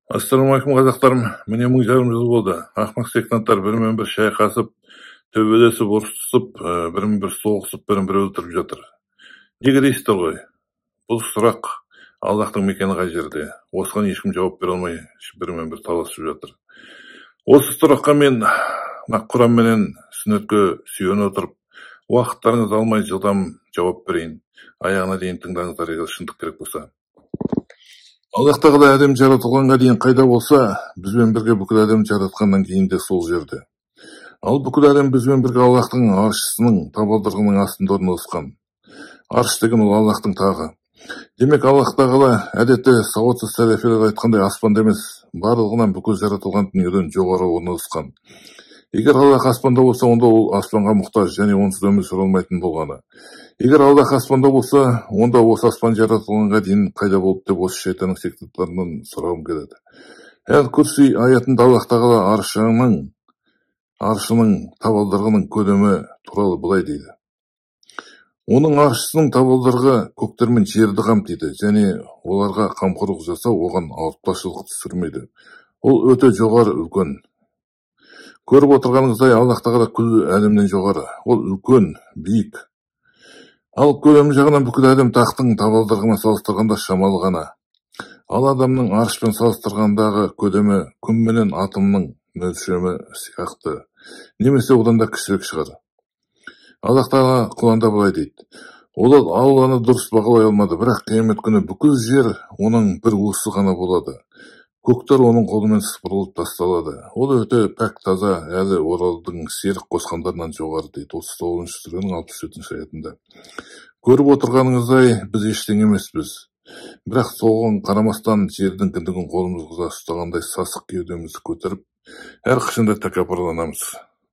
Ассалаумағалейкум қазақтарым, міне 1000 жыл болды. Ақмақ сектанттар бірімен-бір шайқасып, төбелесіп, ұрсысып, бірімен-бір соғысып, бірін-бірі өлтіріп жатыр. Неге дейсіздер ғой? Бұл сұрақ Аллахтың мекені қай жерде? Осыған ешкім жауап бере алмай, бірімен-бір таласып жатыр. Осы сұраққа мен Құран менен сүннетке сүйене отырып, уақыттарыңыз алмай жылдам жауап берейін. Аяғына дейін тыңдаңыздар, егер шындық керек болса. Аллах тағала әлем жаратылғанға дейін қайда болса, бізбен бірге бүкіл әлем жаратқаннан кейін де сол жерде. Ал бүкіл әлем бізбен бірге Аллахтың аршысының табалдырығының астында орналасқан. Арш деген ол Аллахтың тағы. Демек Аллах тағала әдетте сауатсыз сәләфилер айтқандай аспанда емес, барлығынан бүкіл жаратылған дүниеден жоғары орналасқан. Егер Аллах аспанда болса, онда ол аспанға мұқтаж және онсыз өмір сүре алмайтын болғаны. Егер Аллах аспанда болса, онда осы аспан жаратылғанға дейін қайда болды деп осы шайтанның сектанттарынан сұрағым келеді. Әл-Курси аятында Аллах тағала аршының табалдырығының көлемі туралы былай дейді. Оның аршысының табалдырығы көктер мен жерді қамтиды және оларға қамқорлық жасау оған ауыртпашылық түсірмейді. Ол өте жоғары, үлкен. Көріп отырғаныңыздай Аллах тағала күллі әлемнен жоғары. Ол үлкен, биік. Ал көлемі жағынан бүкіл әлем тақтың табалдырығымен салыстырғанда шамалы ғана. Ал адамның аршпен салыстырғандағы көлемі күн менен атомның мөлшемі сияқты, немесе одан да кішірек шығар. Аллах тағала Құранда былай дейді. Олар Алланы дұрыс бағалай алмады, бірақ қиямет күні бүкіл жер оның бір уысы ғана болады. Көктер оның қолымен сыпырылып тасталады. Ол өте пәк таза, әлі оралдың серік қосқандарынан жоғары дейді. 39 сүренің 67 аятында. Көріп отырғаныңыздай біз ештеңе емеспіз. Бірақ соған қарамастан жердің кіндігін қолымызға ұстағандай сасық кеудемізді көтеріп, әрқашанда тәкаппарланамыз.